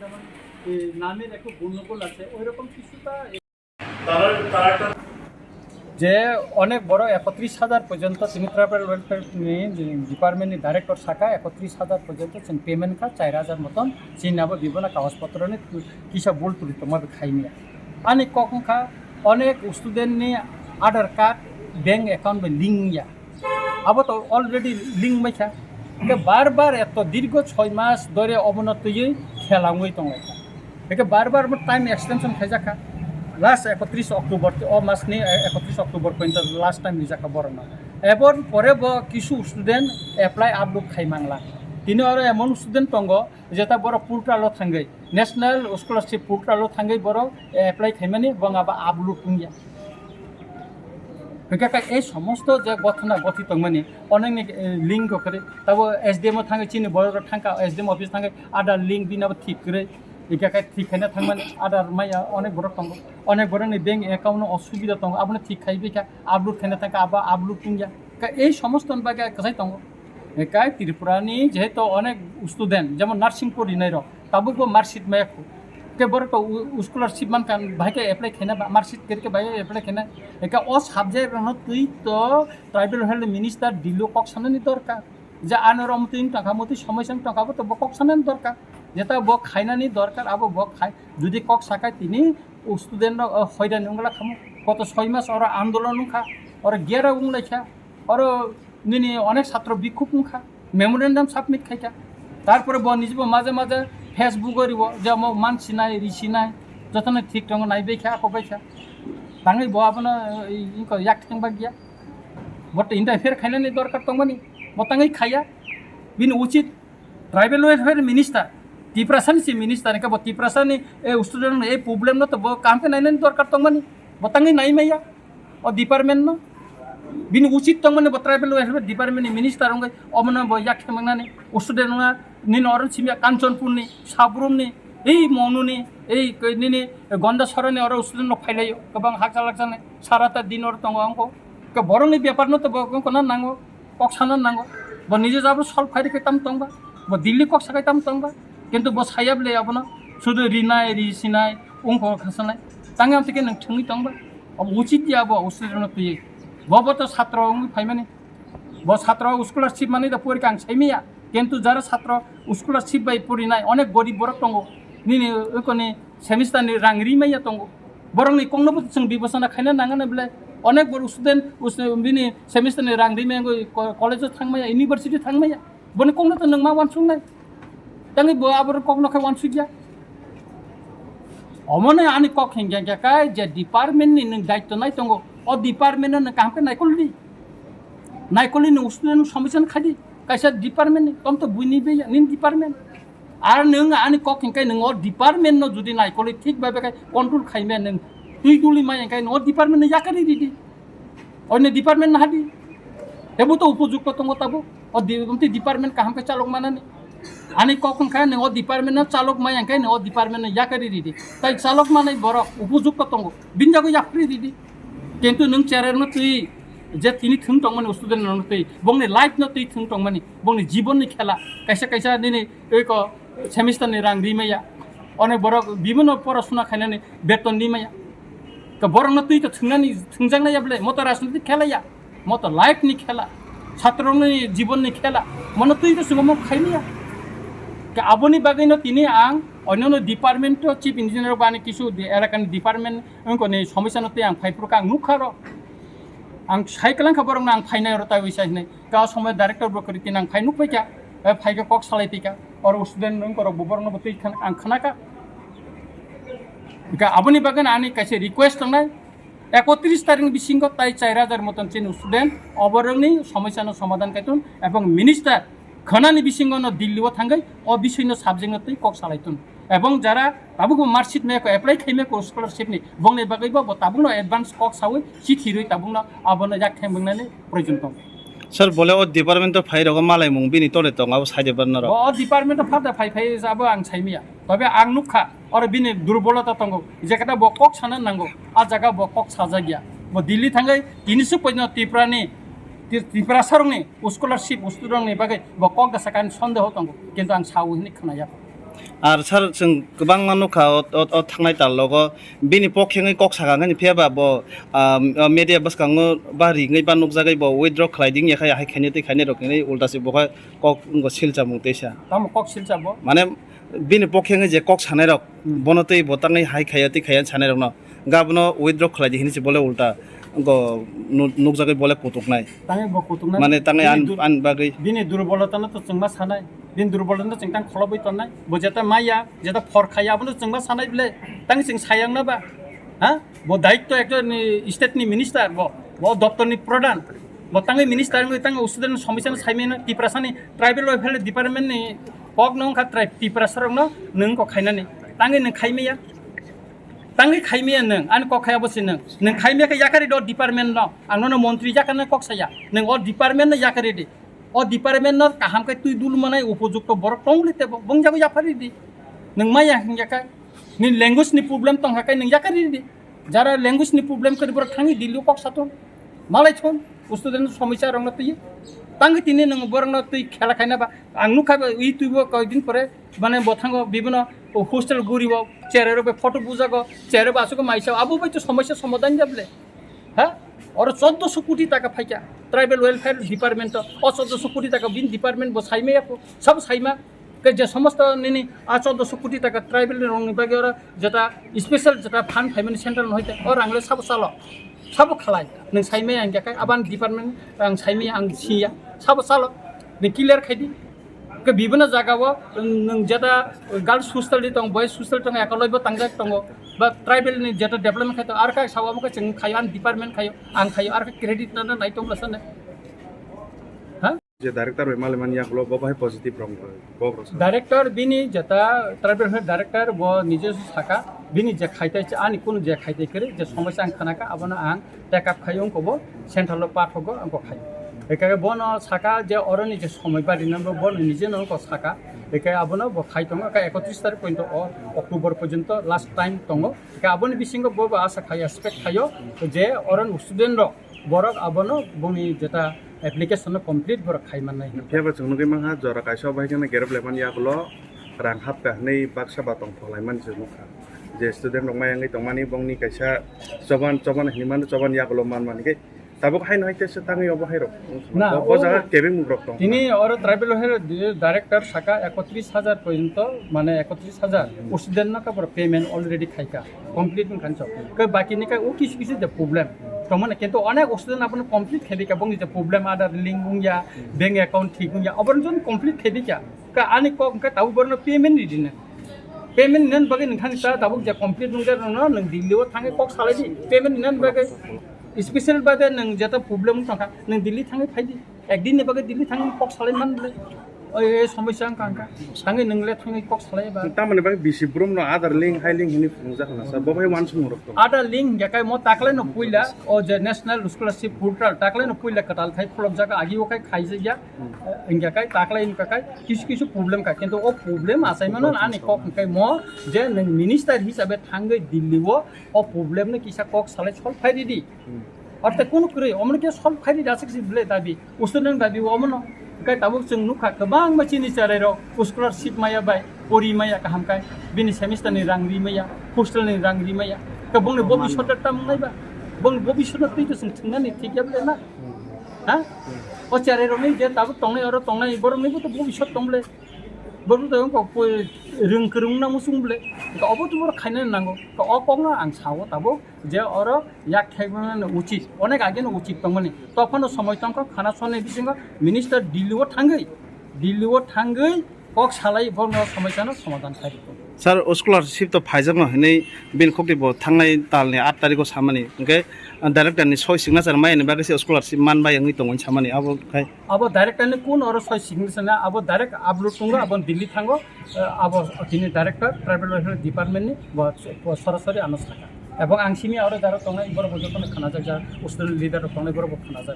যেমন নামের একটু গণ্ডগোল আছে ওই রকম কিছুটা যে অনেক বড় 31,000 পর্যন্ত ট্রাইবাল ওয়েলফেয়ার ডিপার্টমেন্টের ডাইরেক্টর শাখা 31,000 পর্যন্ত পেমেন্ট কা 4,000 মতন চিনাবো বিভিন্ন কাগজপত্র কিসব বল তুলিত মাবে খাইনি আনি কখন খা অনেক স্টুডেন্টনি আধার কার্ড ব্যাংক অ্যাকাউন্ট লিঙ্ক ইয়া আবার তো অলরেডি লিঙ্ক মাইখা বারবার এত দীর্ঘ 6 মাস ধরে অবনতি খেলাঙই দंलायखा बेखौ बार टाइम एक्सटेंशन खायजाखा लास्ट 31 अक्टोबर मासनि 31 अक्टोबर पॉइंट लास्ट टाइम निजाखा बरना एबर परे किसु स्टूडेंट एप्लाई आपलुड खाइमांला तिनि आरो एमन स्टूडेंट दंग जेता बर पुर्टालो थांगै नेशनल स्कॉलरशिप पुर्टालो थांगै बर एप्लाई खाइमानि बंगाबा आपलुड पुंगिया बेखा এই সমস্ত যে গঠনা গঠিত মানে অনেক লিঙ্ক করে তবে এসডিএম থাঙ্গে চিনি বড় থাঙ্কা এসডিএম অফিস থাঙ্গে আদার লিঙ্ক দিনাবো ঠিক করে এখানে ঠিক খাইনা থাকমানে আদার মাইয়া অনেক বড় দङ অনেক বড় ব্যাংক অ্যাকাউন্ট অসুবিধা দङ আপনি ঠিক খাইবেখা আপলোড খাইনা থাকা আবার আপলোড পুঙ্গিয়া এই সমস্ত বাকে কাছাই দङ একাই ত্রিপুরানি যেহেতু অনেক স্টুডেন্ট যেমন নার্সিং পড়ি নাই তাবুকো মার্কশিট মায়াকো के बरक स्कॉलरशिप मान कान भाई के एप्लाई खेना मार्कशीट करके भाई एप्लाई खेना एका ओ सब्जेक्ट रन तुई तो ट्राइबल हेल्थ मिनिस्टर दिलो कक साननि दरकार जे आनरम तुई टाका मति समयसन टाकाबो तो बक साननि दरकार जेता बक खाइनानि दरकार अब बक खाय जुदि कक साकाय तिनि स्टूडेंट हयदा नंगला खामो कत 6 मास और आंदोलन खा और गेरा उंगलाइखा और निनि अनेक छात्र बिक्षोभ खा मेमोरेंडम सबमिट खाइखा तारपरे ब निजबो माजे माजे फेसबुक जे मानसिनाय रिसिनाय जतने ठीक दङ नायबेखा खबायखा ताङै ब आपना इनको याक थांबा गया बट इंटरफेयर खाइनानि दरकार दंमानि बताङै खाया बिन उचित ट्राइबल वेलफेयर मिनिस्टर तिप्रासानि सि मिनिस्टर का तिप्रासानि ए स्टूडेंट ए प्रॉब्लम न तो ब काम पे नायनानि दरकार दंमानि बताङै नायमाया ओ डिपार्टमेंट न बिन उचित दंमानि ब ट्राइबल वेलफेयर डिपार्टमेंट मिनिस्टर अंगै अमना ब याक थांबांनानि स्टूडेंट न निनो अरन सिमिया कांचनपुरनि साब्रुमनि এই মনুনি এই নিনি গন্ডা সরনি और स्टूडेंट फाइलायो गोबां हागजा लागजाने साराता दिन और दङ अंको के बरनि व्यापार न तो कोना नांगो कक साना नांगो ब निजे जाबो सल्व खारि के ताम दंबा ब दिल्ली कक साकाय ताम दंबा किंतु ब सायाबले आबना सुदु रिनाय रिसिनाय अंको खासनाय तांगे आमते नों थंगि दंबा अब उचित याबो स्टूडेंट तुय बबो तो छात्र फाइमानि ब छात्र स्कॉलरशिप माने द परीक्षा साइमिया किंतु যারা ছাত্র স্কলারশিপ বাই পড়িনাय অনেক গরিব বড় দङ নিনি ওকনে সেমিস্টারनि रां रिमाया दङ बरंनि कंनोबो जों बिबसना खायना नाङानो बले अनेक बड़ स्टूडेंट बिनि सेमिस्टारनि रां रिमाया कलेज थांमाया यूनिवर्सिटी थांमाया बने कंनो तो नों मा वानसुंनाय तांनि ब आबर कंनो खाय वानसुगिया अमने आनि कक हेंग्या काय जे डिपार्टमेंटनि नों दायित्व नाय दङ अ डिपार्टमेंट नों कामके नायकलनि स्टूडेंट समिशन खादि कैसा डिपार्टमेंट तुम तो बुनी भी निन डिपार्टमेंट और नों आनी कक हिंकाय नों डिपार्टमेंट न जुदि नायकले ठीक भाबे काय कंट्रोल खाइमे नों तुई तुली माय हिंकाय नों डिपार्टमेंट याकारि दिदि अन्य डिपार्टमेंट हादि हेबो तो उपयुक्त दङ ताबो और डिपार्टमेंट काहाम के चालक मानानि आनी कक हिंकाय नों डिपार्टमेंट चालक माय हिंकाय नों डिपार्टमेंट याकारि दिदि ताई चालक माने बर उपयुक्त दङ बिनजागो याकरि दिदि किंतु नों चेरेर न तुई जे तिनी थुं दंमानि स्टूडेंट न तुई बंगनि लाइफ न तुई थुं दंमानि बंगनि जीवननि खेला कैसा कैसा दिनै एक सेमिस्टारनि रां रिमाया अनेक बर विभिन्न पढ़ाशुना खायनानि बेतन रिमाया का बरंनो तुई तो थुंनानि थुंजांनाया बले मत राजनीति खेलाया मत लाइफनि खेला छात्रनि जीवननि खेला मन तुई तो सुगम खायनिया का आबनि बागैनो तिनी आं अन्य डिपार्टमेंट चीफ इंजिनियर बानि किसु एलाकानि डिपार्टमेंट अंकनि समस्यानते आं फाइप्रका आं नुखारो आं साइकेलां खबर आं फाइनाय रता विसायनै का समय डायरेक्टर ब्रोकरि तिन आं फाइनुक फैका फाइका कक सालायतिका और स्टूडेंट नों कर बबरनो बतै आं खनाका का आबनि बागन आनि कैसे रिक्वेस्ट दंनाय 31 तारिख बिसिंग ताई 4000 मतन चिन स्टूडेंट अबरंनि समस्यानो समाधान कायतुन एवं मिनिस्टर खनानि बिसिंगनो दिल्लीआव थांगै अ बिसयनो साबजेक्ट तै कक सालायतुन एवं जरा ताबुको मार्कशीट मेको एप्लाई खाइमेको स्कॉलरशिपनि बंगनि बागैबो ताबुनो एडवांस कक सावै चिठिरै ताबुनो आबनो याक थेंबंनानै प्रयोजन दं सर बोले ओ डिपार्टमेंट फाइरगो मालाय मुं बिनि तले दं आबो साइडे बारनार ओ डिपार्टमेंट फादा फाइ जाबो आं साइमिया तबे आं नुखा और बिनि दुर्बलता दङ जेकटा ब कक सानो नांगौ आ जागा ब कक साजा गया ब दिल्ली थांगै तिनिसु पयनो त्रिपुरा सरंनि स्कॉलरशिप स्टूडेंटनि बागै ब कक गसाकान सन्देह दङ किन्तु आं सावहिनि खोनाया Ar sar जों गोबां मानुखा थांनाय तालगो बिनि पक्षेङै कक सागाङै faba bo media baskango ba ringai ba nukjagai bo withdraw khlaiding yakhai hai khaine tei khaine rok nei ultasi boka kok ngo silcha mungteisa tam kok silchabo মানে বিনি পক্ষেङै যে কক সানাই রক বনতেই বতাङै হাই খায়াতি খায়ান সানাই rock ন গাবनो withdraw khlaidi hinisi bole ulta go nukjagai bole kutuknai tangi bo kutuknai মানে তাঙै আন বাগै bini durbolata na to chungma sanai bin durbolata chungtang kholoboi tonai bo jeta maya jeta phorkhaya abono chungma sanai bile tang sing sayang na ba ha bo daitto ekjon state ni minister bo doptor ni pradhan bo tangi minister ngi tang usuden somisana saimena tiprasani tribal welfare department ni pok nong kha tiprasar no nung ko khainani tangi nung khaimeya tangi khaimia nung an kok khaya bosi nung khaimia ka yakari do department no angno মন্ত্রী jakana kok saya nung o department na yakari di o department no kaham kai tui dul manai উপযুক্ত বড় টংলিতে বংজাগো yaphari di nung maya hingyaka ni language ni problem tong hakai nung yakari di jara language ni problem kari bor thangi dilu kok saton malai chon ustuden সমস্যা রং না তুই tangi tini nung borang na tui khela khaina ba angnu kha ই তুইবো কয়দিন পরে মানে বথাঙ্গ বিভিন্ন hostel ঘুরিব চেয়ারের উপরে photo বুঝাগো চেয়ারে বাসুকো মাইসা আবু ভাই তো সমস্যার সমাধান যাবলে হ্যাঁ ওর 1400 কোটি টাকা ফাইকা ট্রাইবেল ওয়েলফেয়ার ডিপার্টমেন্ট ও 1400 কোটি টাকা বিন ডিপার্টমেন্ট বো সাইমে সব সাইমা কে যে সমস্ত নিনি 1400 কোটি টাকা ট্রাইবেল রং নিবাগে ওরা যেটা স্পেশাল যেটা ফান্ড ফাইমেন্ট সেন্টার হইতে ওর আংলে সব চালো সব খালাই নং সাইমে আংগাকাই আবান ডিপার্টমেন্ট আং সাইমে আং সিয়া সব চালো নি clear খাইদি ke bibana jagao nung jeta girls hostel di tong boys hostel tong ekoloi bo tangjak tongo ba tribal ni jeta development khaito ar ka sawamu ka ching khayan department khayo ang khayo ar ka credit na nai tong lasane ha যে director মালেমান ইয়াগুলো বাবাই positive রং বগ্রস director bini jeta tribal director bo nije saka bini je khaitai ani kono je khaitai kare je সমস্যা ang khanaka abana ang take up khayong ko bo central part hogo ang ko khayo একাকে বন সাকা যে অরনি যে সময় বাড়ি নামবো বন নিজে knock সাকা একে আবনো খাই দङ একা 31 তারিখ পর্যন্ত অক্টোবর পর্যন্ত লাস্ট টাইম দङ একা আবনি বিসিঙ্গ বো আশা খাই এক্সপেক্ট খাইও যে অরন স্টুডেন্ট বরক আবনো বনি যেটা অ্যাপ্লিকেশন কমপ্লিট বরক খাই মান নাই ফেবা চুনুগে মাহা জরা কাইসা বাইখানে গেরব লেমান ইয়াগুলো রাং হাপকা nei baksa batong tholaiman jumuka je student rok mayangai tongmani bongni kaisa joban himan joban yagulo manmani ke tabuk hai noi tese tangi obo hai rok না o jaga kebe mugrok tong তিনি ওর tribal director শাখা 31,000 পর্যন্ত মানে 31,000 student না কাপড় payment already খাইকা complete খানছ কে বাকি নিকা ও কিছু কিছু যে প্রবলেম তো মানে কিন্তু অনেক স্টুডেন্ট আপন কমপ্লিট খেদিকা বং যে প্রবলেম আদার লিঙ্ক গুয়া ব্যাংক অ্যাকাউন্ট ঠিক গুয়া অবরজন কমপ্লিট খেদিকা কা আনি ক কা তাও বরন পেমেন্ট দিদিনা পেমেন্ট নেন বাগে নখানি তা তাবুক যে কমপ্লিট নুঙ্গা ন নং দিল্লিও থাঙ্গে কক সালাইদি পেমেন্ট নেন বাগে स्पेशल बादे नों जेता प्रब्लेम थांखा नों दिल्ली थाङै फाइदि एकदिन बागे दिल्ली थाङै कक सालाय मानले ओइ समस्या कांका थाङै नोंले थाङै कक सालाय बा tamani bai bisibrum no other link high link hini fungja khana sa babai wan sumurok tong आदा लिंक याकाय म ताकले न पुइला ओ जे नेशनल स्कॉलरशिप पोर्टल ताकले न पुइला कटाल थाइ फलक जागा आगि ओकाय खाइजे या इंगाकाय ताकले इनकाय किछु किछु प्रब्लेम का किन्तु ओ प्रब्लेम आसाइमान आनि कक काय म जे नों मिनिस्टार हिसाबै थाङै दिल्लीओ ओ प्रब्लेम न किसा कक सालाय सल्भ फाइदि अर्थात कोनो करे अमन के सल्भ फाइदि जासकसि बिले दाबि उस्तुनन दाबि अमन काय ताबुक जों नुखा गोबां मानसिनि चाराय स्कॉलरशिप माया बाय परि माया काहामकाय बिनि सेमिस्टारनि रां रिमाया हस्टेलनि रां रिमाया कबंनि भबिष्यत तामनायबा बं भबिष्यत तैतो जों थंनानै थिगयाबले ना हा ओ चाराय रनै जे ताबुक तंनाय आरो तंनाय बरमनिबो तो भबिष्यत तंबले बरु दं को रोंखरों ना मुसुंबले अब तो बर खाइनो नांगौ अ कंगा आं सावो ताबो जे अर याक थाइबन उचित अनेक आगे उचित तंगनि तखन समय तंक खाना सने बिसिंग मिनिस्टार दिल्लीओ थांगै कक सालाय बन समस्यानो समाधान थाइबो sar scholarship to phaijak no hinai bin khokti bo thangnai talni 8 tarikh samani ke director ni soi signature mai ni bagase scholarship man bai ngi tongoi samani abo kai अब डाइरेक्टर ने कौन और सही signature ना अब direct upload Tunga अब दिल्ली थांगो अब तिनी डाइरेक्टर ट्राइबल वेलफेयर डिपार्टमेंट नि सरासरि आनो साका एबं आंसिनि और जारो तंनाय बर बजतन खाना जा उस्टुडेन्ट लिडार तंनाय बर खाना जा